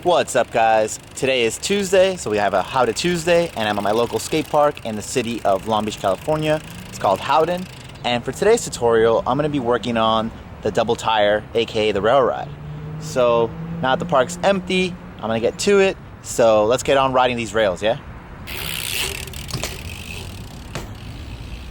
What's up, guys? Today is Tuesday, so we have a How to Tuesday, and I'm at my local skate park in the city of Long Beach, California. It's called Howden, and for today's tutorial, I'm going to be working on the double tire, aka the Railride. So now that the park's empty, I'm going to get to it, so let's get on riding these rails, yeah?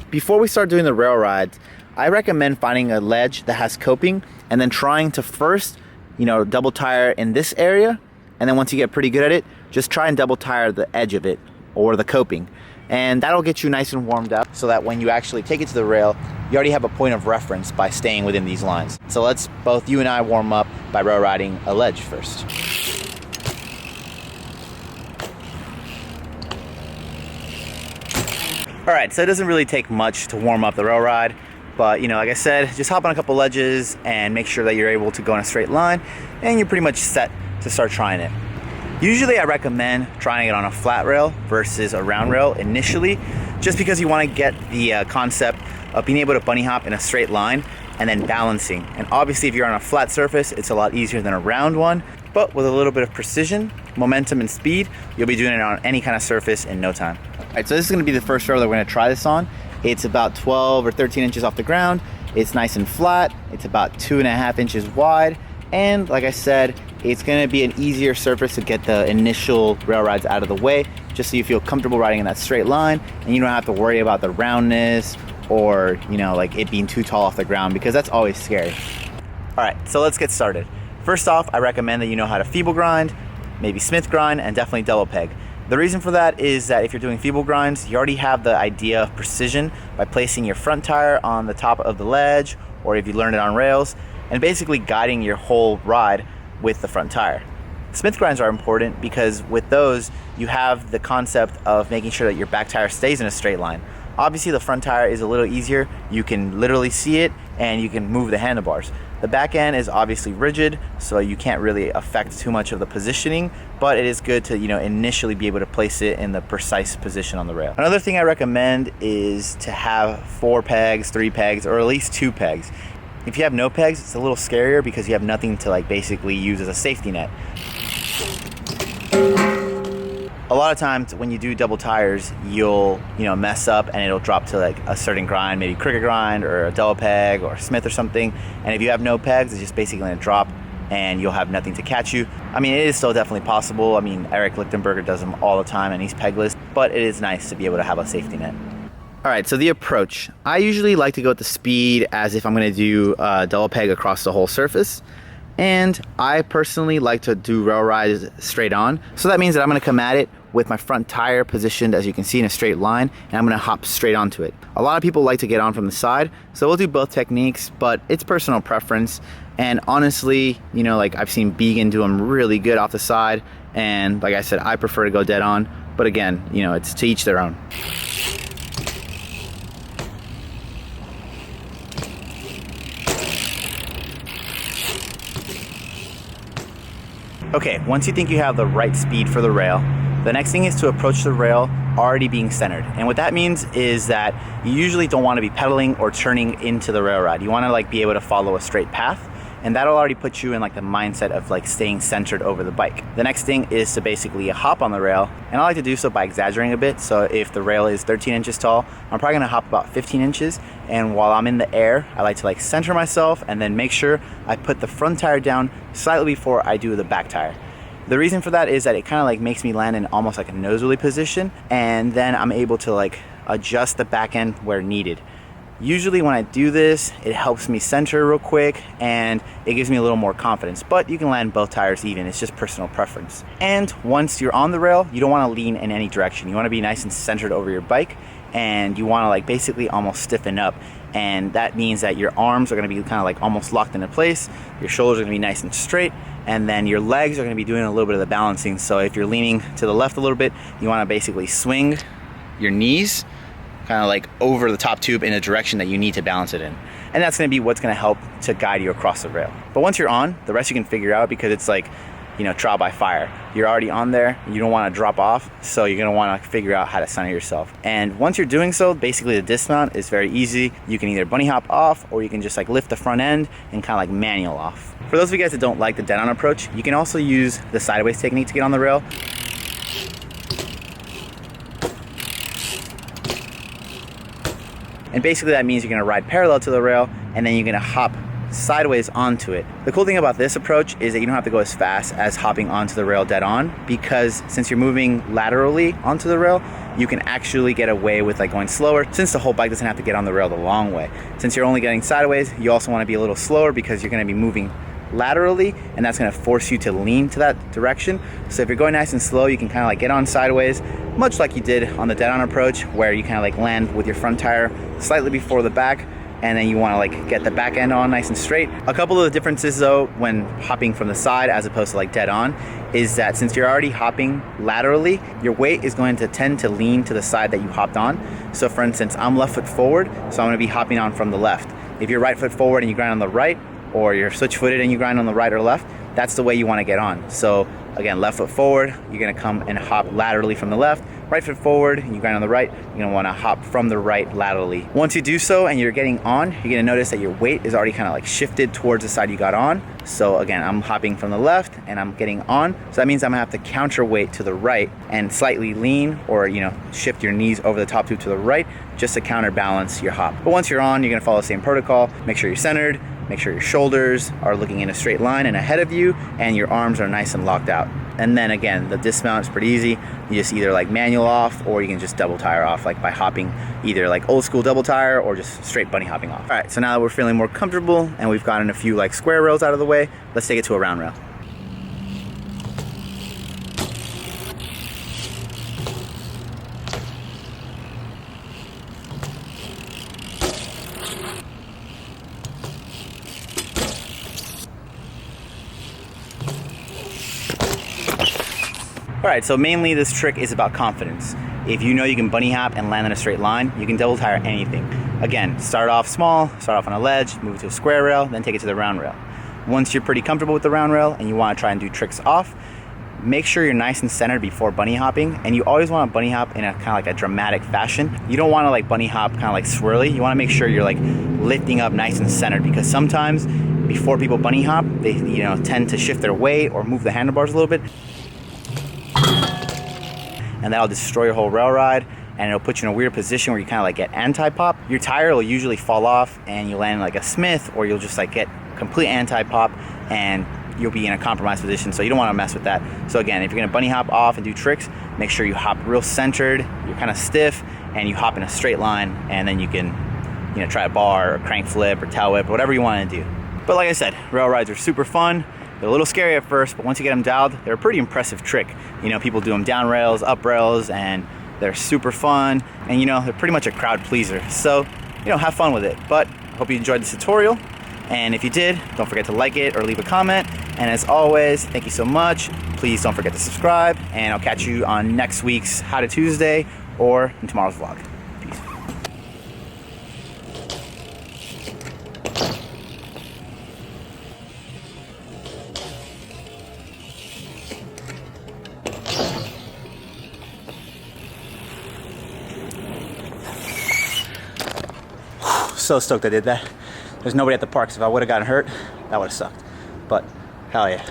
Before we start doing the rail rides, I recommend finding a ledge that has coping and then trying to first, double tire in this area. And then once you get pretty good at it, just try and double tire the edge of it or the coping. And that'll get you nice and warmed up so that when you actually take it to the rail, you already have a point of reference by staying within these lines. So let's both you and I warm up by rail riding a ledge first. All right, so it doesn't really take much to warm up the rail ride, but like I said, just hop on a couple ledges and make sure that you're able to go in a straight line, and you're pretty much set to start trying it. Usually I recommend trying it on a flat rail versus a round rail initially, just because you want to get the concept of being able to bunny hop in a straight line and then balancing. And obviously if you're on a flat surface, it's a lot easier than a round one, but with a little bit of precision, momentum, and speed, you'll be doing it on any kind of surface in no time. All right, so this is going to be the first rail that we're going to try this on. It's about 12 or 13 inches off the ground. It's nice and flat. It's about 2.5 inches wide. And like I said, it's going to be an easier surface to get the initial rail rides out of the way, just so you feel comfortable riding in that straight line and you don't have to worry about the roundness or, like it being too tall off the ground, because that's always scary. All right, so let's get started. First off, I recommend that you know how to feeble grind, maybe Smith grind, and definitely double peg. The reason for that is that if you're doing feeble grinds, you already have the idea of precision by placing your front tire on the top of the ledge, or if you learn it on rails, and basically guiding your whole ride with the front tire. Smith grinds are important because with those, you have the concept of making sure that your back tire stays in a straight line. Obviously the front tire is a little easier. You can literally see it and you can move the handlebars. The back end is obviously rigid, so you can't really affect too much of the positioning, but it is good to initially be able to place it in the precise position on the rail. Another thing I recommend is to have 4 pegs, 3 pegs, or at least 2 pegs. If you have no pegs, it's a little scarier because you have nothing to basically use as a safety net. A lot of times when you do double tires, you'll mess up and it'll drop to a certain grind, maybe cricket grind or a double peg or Smith or something. And if you have no pegs, it's just basically going to drop and you'll have nothing to catch you. I mean, it is still definitely possible. I mean, Eric Lichtenberger does them all the time and he's pegless, but it is nice to be able to have a safety net. All right, so the approach. I usually like to go at the speed as if I'm going to do a double peg across the whole surface. And I personally like to do rail rides straight on. So that means that I'm going to come at it with my front tire positioned, as you can see, in a straight line, and I'm going to hop straight onto it. A lot of people like to get on from the side, so we'll do both techniques, but it's personal preference. And honestly, I've seen Began do them really good off the side, and like I said, I prefer to go dead on. But again, it's to each their own. Okay, once you think you have the right speed for the rail, the next thing is to approach the rail already being centered. And what that means is that you usually don't want to be pedaling or turning into the rail ride. You want to be able to follow a straight path, and that'll already put you in the mindset of staying centered over the bike. The next thing is to basically hop on the rail, and I like to do so by exaggerating a bit. So if the rail is 13 inches tall, I'm probably gonna hop about 15 inches, and while I'm in the air, I like to center myself and then make sure I put the front tire down slightly before I do the back tire. The reason for that is that it kind of makes me land in almost a nose wheelie position, and then I'm able to adjust the back end where needed. Usually when I do this, it helps me center real quick and it gives me a little more confidence, but you can land both tires even. It's just personal preference. And once you're on the rail, you don't want to lean in any direction. You want to be nice and centered over your bike, and you want to basically almost stiffen up. And that means that your arms are going to be kind of almost locked into place. Your shoulders are going to be nice and straight, and then your legs are going to be doing a little bit of the balancing. So if you're leaning to the left a little bit, you want to basically swing your knees kind of over the top tube in a direction that you need to balance it in. And that's going to be what's going to help to guide you across the rail. But once you're on, the rest you can figure out, because it's trial by fire. You're already on there, you don't want to drop off, so you're going to want to figure out how to center yourself. And once you're doing so, basically the dismount is very easy. You can either bunny hop off, or you can just like lift the front end and kind of like manual off. For those of you guys that don't like the dead-on approach, you can also use the sideways technique to get on the rail. And basically that means you're going to ride parallel to the rail, and then you're going to hop sideways onto it. The cool thing about this approach is that you don't have to go as fast as hopping onto the rail dead on, because since you're moving laterally onto the rail, you can actually get away with like going slower, since the whole bike doesn't have to get on the rail the long way. Since you're only getting sideways, you also want to be a little slower because you're going to be moving laterally, and that's going to force you to lean to that direction. So if you're going nice and slow, you can kind of like get on sideways, much like you did on the dead on approach, where you kind of like land with your front tire slightly before the back, and then you want to like get the back end on nice and straight. A couple of the differences though when hopping from the side as opposed to like dead on is that since you're already hopping laterally, your weight is going to tend to lean to the side that you hopped on. So for instance, I'm left foot forward, so I'm going to be hopping on from the left. If you're right foot forward and you grind on the right, or you're switch footed and you grind on the right or left, that's the way you want to get on. So again, left foot forward, you're going to come and hop laterally from the left. Right foot forward and you grind on the right, you're going to want to hop from the right laterally. Once you do so and you're getting on, you're going to notice that your weight is already kind of like shifted towards the side you got on. So again, I'm hopping from the left and I'm getting on, so that means I'm going to have to counterweight to the right and slightly lean, or shift your knees over the top tube to the right just to counterbalance your hop. But once you're on, you're going to follow the same protocol. Make sure you're centered, make sure your shoulders are looking in a straight line and ahead of you, and your arms are nice and locked out. And then again, the dismount is pretty easy. You just either like manual off, or you can just double tire off, like by hopping either like old school double tire or just straight bunny hopping off. All right, so now that we're feeling more comfortable and we've gotten a few like square rails out of the way, let's take it to a round rail. All right, so mainly this trick is about confidence. If you know you can bunny hop and land in a straight line, you can double tire anything. Again, start off small, start off on a ledge, move it to a square rail, then take it to the round rail. Once you're pretty comfortable with the round rail and you want to try and do tricks off, make sure you're nice and centered before bunny hopping, and you always want to bunny hop in a kind of like a dramatic fashion. You don't want to like bunny hop kind of like swirly. You want to make sure you're like lifting up nice and centered, because sometimes before people bunny hop, they tend to shift their weight or move the handlebars a little bit, and that'll destroy your whole rail ride, and it'll put you in a weird position where you kind of like get anti-pop. Your tire will usually fall off and you land like a Smith, or you'll just like get complete anti-pop and you'll be in a compromised position, so you don't want to mess with that. So again, if you're going to bunny hop off and do tricks, make sure you hop real centered, you're kind of stiff, and you hop in a straight line, and then you can try a bar or crank flip or tail whip or whatever you want to do. But like I said, rail rides are super fun. They're a little scary at first, but once you get them dialed, they're a pretty impressive trick. People do them down rails, up rails, and they're super fun, and they're pretty much a crowd pleaser. So have fun with it. But I hope you enjoyed this tutorial, and if you did, don't forget to like it or leave a comment. And as always, thank you so much. Please don't forget to subscribe, and I'll catch you on next week's How to Tuesday or in tomorrow's vlog. Peace. So stoked I did that. There's nobody at the park, so if I would have gotten hurt, that would have sucked. But hell yeah.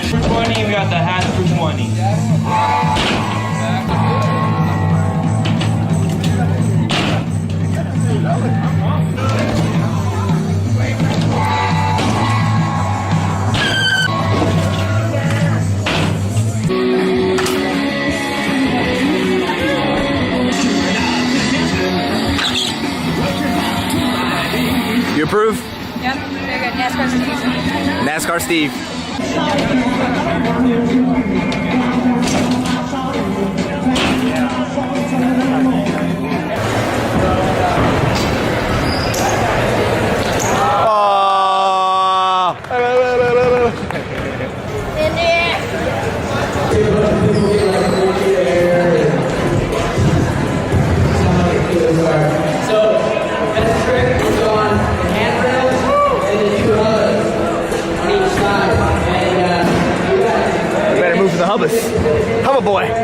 For 20, we got the hat for 20. You approve? Yep, very good. NASCAR Steve. In there. boy.